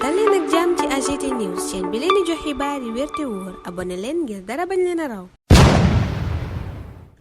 dal leen ak jàmm ci AGT News chaîne bi leen di jox xibaar yi wér te wóor abonné leen ngir dara bañ leen a raw.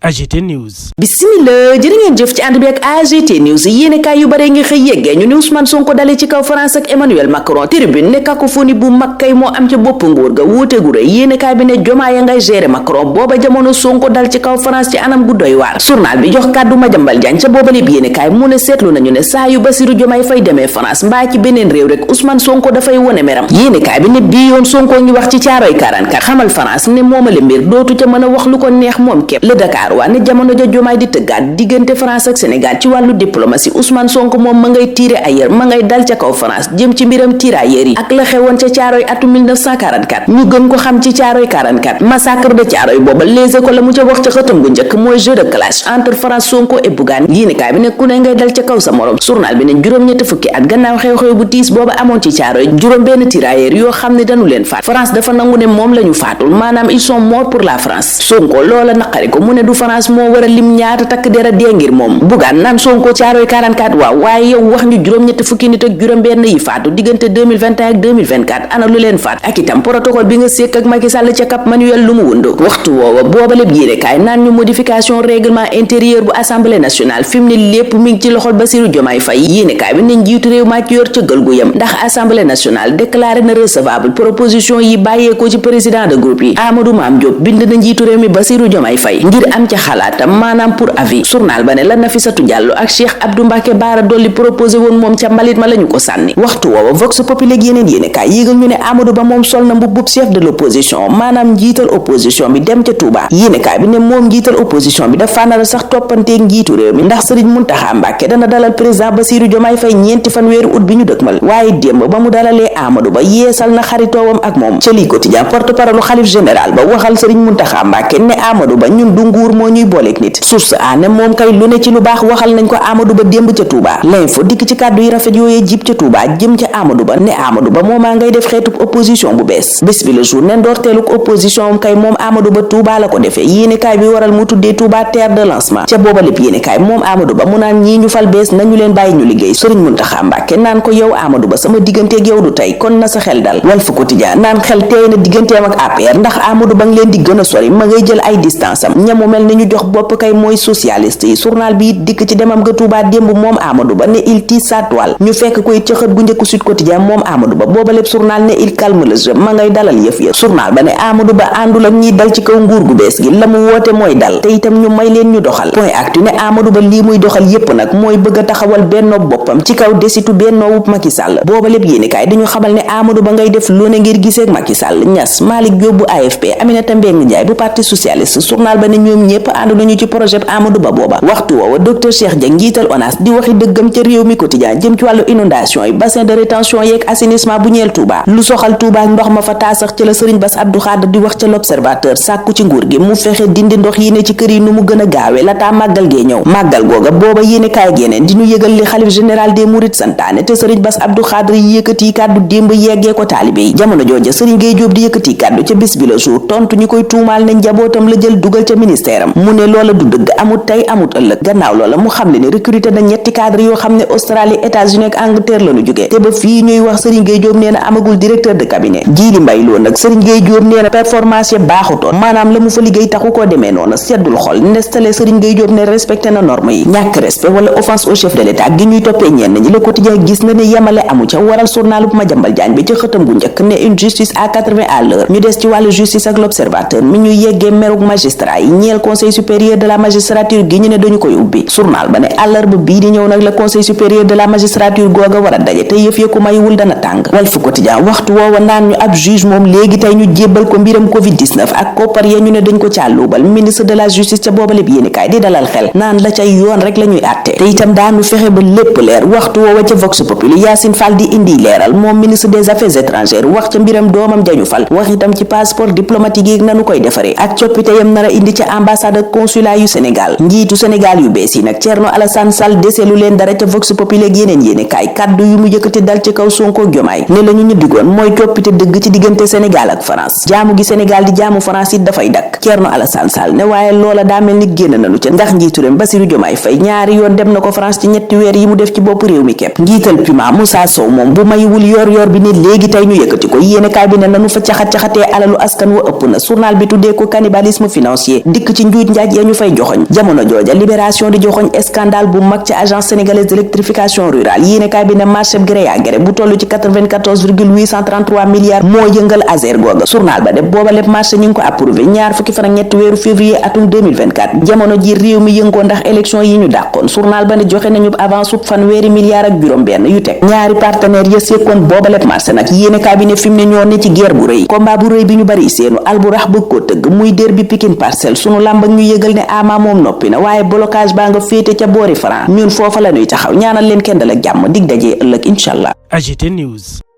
AGT News. Bismillah jërë ngeen jëf ci ànd bi ak AGT News yéenekaay yu bare ngi xëy yeggee ñu ne Ousmane Sonko dalee ci kaw France ak Emmanuel Macron tribune ne cacophonie bu mag kay moo am ca bopp nguur ga wuute gu rëy yéenekaay bi ne Diomaye ngay gérer Macron booba jamono Sonko dal ci kaw France ci anam gu doy waar journal bi jox kàddu Madiambal Diagne ca booba lépp yéenekaay mu ne seetlu nañu ne saa yu Bassirou Diomaye Faye demee France mbaa ci beneen réew rek Ousmane Sonko dafay wone meram yéenekaay bi ne bii yoon Sonko ngi wax ci caaroy 44 xamal France ne moomale mbir dootu ca mën a wax lu ko neex moom képp le Dakar waa ne jamono ja Diomaye di tëggaat diggante France ak Sénégal ci wàllu diplomatie Ousmane Sonko moom ma ngay tiire ailleurs ma ngay dal ca kaw France jëm ci mbiram tirailleurs yi ak la xewoon ca Caaroy atum 1944 ñu gën ko xam ci Caaroy 44 massacre de Caaroy booba Les Échos la mu ca wax ca xëtam gu njëkk mooy jeu de clash entre France Sonko et Bougane yéenekaay bi ne ku ne ngay dal ca kaw sa morom journal bi ne juróom-ñetti fukki at gannaaw xew-xew bu tiis booba amoon ci Caaroy juróom benn tirailleurs yoo xam ne dañu leen faat France dafa nangu ne moom la ñu faatul maanaam ils sont morts pour la France Sonko loola naqari ko mu ne du France moo war a lim ñaata takk dera dee ngir moom Bougane naan Sonko Caaroy 44 waaw waaye yow wax ñu juróom-ñetti fukki nit ak juróom benn yi faatu diggante 2021 ak 2024 ana lu leen faat ak itam protocole bi nga sékk ak Macky Sall ca Cap Manuel lu mu wund waxtu woowa booba lépp yéenekaay naan ñu modification règlement intérieur bu assemblée nationale fi mu ne lépp mi ngi ci loxol Bassirou Diomaye Faye yéenekaay bi ne njiitu réew maa ci yor ca gël gu yem ndax assemblée nationale déclaré na recevable proposition yi bàyyeekoo ci président de groupe yi Amadou Mame Diop bind na njiitu réew mi Bassirou Diomaye Faye ngir am ca xalaatam maanaam pour avis journal ba ne la Nafissatou Diallo ak Cheikh Abdou Mbacké Bara Dolly proposé woon moom ca mbalit ma lañu ko sànni waxtu woowa Vox Populi ak yeneen yéenekaay yéegal ñu ne Amadou Ba moom sol na mbubbub chef de l'opposition maanaam njiital opposition bi dem ca Touba yéenekaay bi ne moom njiital opposition bi dafa nar a sax toppanteeg njiitu réew mi ndax Serigne Mountakha Mbacké dana dalal président Bassirou Diomaye Faye ñeenti fan weeru ut bi ñu dëkmal waaye démb ba mu dalalee Amadou Ba yeesal na xaritoowam ak moom ca lii quotidien porte-parole xalif général ba waxal Serigne Mountakha Mbacké ne Amadou Ba ñun du nguur moo ñuy booleeg nit source a ne moom kay lu ne ci lu baax waxal nañ ko Amadou Ba démb ca Touba l'info dikk ci kàddu yi rafet yooyee jib ca Touba jëm ca Amadou Ba ne Amadou Ba moomaa ngay def xeetuk opposition bu bees bés bi le jour ne ndoorteeluk opposition am kay moom Amadou Ba Touba la ko defee yéenekaay bi waral mu tuddee Touba terre de lancement ca booba lépp yéenekaay moom Amadou Ba mu naan ñii ñu fal bees nañu leen bàyyi ñu liggéey Serigne Mountakha Mbacké naan ko yow Amadou Ba sama digganteeg yow du tey kon na sa xel dal Walf Quotidien naan xel teey na digganteem ak APR ndax Amadou Ba ngi leen di gën a sori ma ngay jël ay distance am ñamu mel ni ñu jox bopp kay mooy socialiste yi journal bi dikk ci demam ga Touba démb moom Amadou Ba ne il tisse sa toile ñu fekk koy ca xët gu njëkk Sud Quotidien moom Amadou Ba booba lépp journal ne il calme le jeu ma ngay dalal yëf ya journal ba ne Amadou Ba àndul ak ñiy dal ci kaw nguur gu bees gi la mu woote mooy dal te itam ñu may leen ñu doxal point actu ne Amadou Ba lii muy doxal yépp nag mooy bëgg a taxawal bennoo boppam ci kaw desitu bennoowub Macky Sall booba lépp yéenekaay dañu xamal ne Amadou Ba ngay def lu ne ngir gisee ak Macky Sall Niass Malick Diop bu AFP Aminata Mbengue Ndiaye bu parti socialiste journal ba ne ñoom ñépp àndu nañu ci projet Amadou Ba booba waxtu woowa docteur Cheikh Dieng njiital ONAS di waxi dëggam ca réew mi quotidien jëm ci wàllu inondation yi bassin de rétention yeeg assainissement bu ñeel Touba lu soxal Touba ndox ma fa taasax ci la Serigne Bass Abdou Khadre di wax ca l'Observateur sàkku ci nguur gi mu fexe dindi ndox yi ne ci kër yi nu mu gën a gaawe la taa màggal gee ñëw màggal googa booba yéene kaay ak yeneen di ñu yëgal li xalif général des mourides santaane te Serigne Bass Abdou Khadre yëkkati kàddu démb yeggee ko taalibe yi jamono jooja Serigne Gueye Diop di yëkkati kàddu ca bis bi la jour tontu ñu koy tuumaal ne njabootam la jël dugal ca ministère am mu ne loola du dëgg amut tey amut ëllëg gannaaw loola mu xam ne recruté na ñetti cadre yoo xam ne Australie États-Unis ak Angleterre lañu jógee te ba fii ñuy wax Serigne Gueye Diop nee na amagul directeur de cabinet Djily Mbaye Lo nag Serigne Gueye Diop nee na performance ya baaxutoon maanaam la mu fa liggéey taxu koo demee noonu seddul xol ndestale Serigne Gueye Diop ne respecté na norme yi ñàkk respect wala offense au chef de l'État gi ñuy toppee ñenn ñi Le Quotidien gis na ne yemale amu ca waral journalub Madiambal Diagne bi ca xëtam gu njëkk ne une justice à 80 à l'heure ñu des ci wàllu justice ak l'Observateur mi ñuy yeggee meruk magistrat yi ñeel conseil supérieur de la magistrature gi ñu ne dañu koy ubbi journal ba ne àllarba bii di ñëw nag la conseil supérieur de la magistrature googa war a daje te yëf ya ku maywul dana tàng Walf Quotidien waxtu woowa naan ñu ab juge moom léegi tey ñu jébbal ko mbiram Covid-19 ak koppar ya ñu ne dañ ko càlluubal ministre de la justice ca booba lépp yéenekaay di dalal xel naan la ca yoon rek la ñuy àtte te itam daanu fexe ba lépp leer waxtu woowa ca Vox Populi Yacine Fall di indi leeral moom ministre des affaires étrangères wax ca mbiram doomam jañu fal wax itam ci passeport diplomatique yi nanu koy defaree ak coppite yam nar a indi ca ambassade ambassade ak consulat yu Sénégal. njiitu Sénégal yu bees yi nag Thierno Alassane Sall deselu leen dara ca Vox Populi ak yeneen yéene kaay kaddu yu mu yëkkati dal ci kaw Sonko ak Diomaye ne la ñu digoon mooy coppite dëgg ci diggante Sénégal ak France. jaamu gi Sénégal di jaamu France it dafay dakk. Thierno Alassane Sall ne waaye loola daa mel ni génn nañu ca ndax njiitu réew Bassirou Diomaye Faye ñaari yoon dem na ko France ci ñetti weer yi mu def ci bopp réew mi képp. njiital Puma Moussa Sow moom bu mayiwul yor bi ne léegi tey ñu yëkkati ko yéene kaay bi ne nanu fa caxat-caxatee alalu askan wa ëpp na. journal bi tuddee ko cannibalisme financier dikk ci njuuj njaaj ya ñu fay joxoñ. jamono jooja Libération di joxoñ scandale bu mag ci agence sénégalaise d'électrification rurale yéene kaay bi ne marché gré à gré bu toll ci 94,833 milliards moo yëngal Azer googa. journal ba de booba lépp marché ñu ngi ko approuvé ñaar fukki fan ak ñetti weeru février atum 2024 jamono ji réew mi yëngoo ndax élection yi ñu dàqoon. journal ba ne joxe nañu avance sub fanweeri milliards ak juróom benn yu teg ñaari partenaires ya sekkoon booba lépp marché nag yéene kaay bi ne fi mu ne ñoo ne ci guerre bu rëy combat bu rëy bi ñu bari seenu alburax bëgg ko tëgg muy derby Pikine Parcelles sunu làmb ak ñu yëgal ne Ama moom noppi na waaye blocage baa nga féete ca boori Franc ñun foofa la ñuy taxaw ñaanal leen kenn dal ak jàmm dig dajee ëllëg incha allah. AGT News.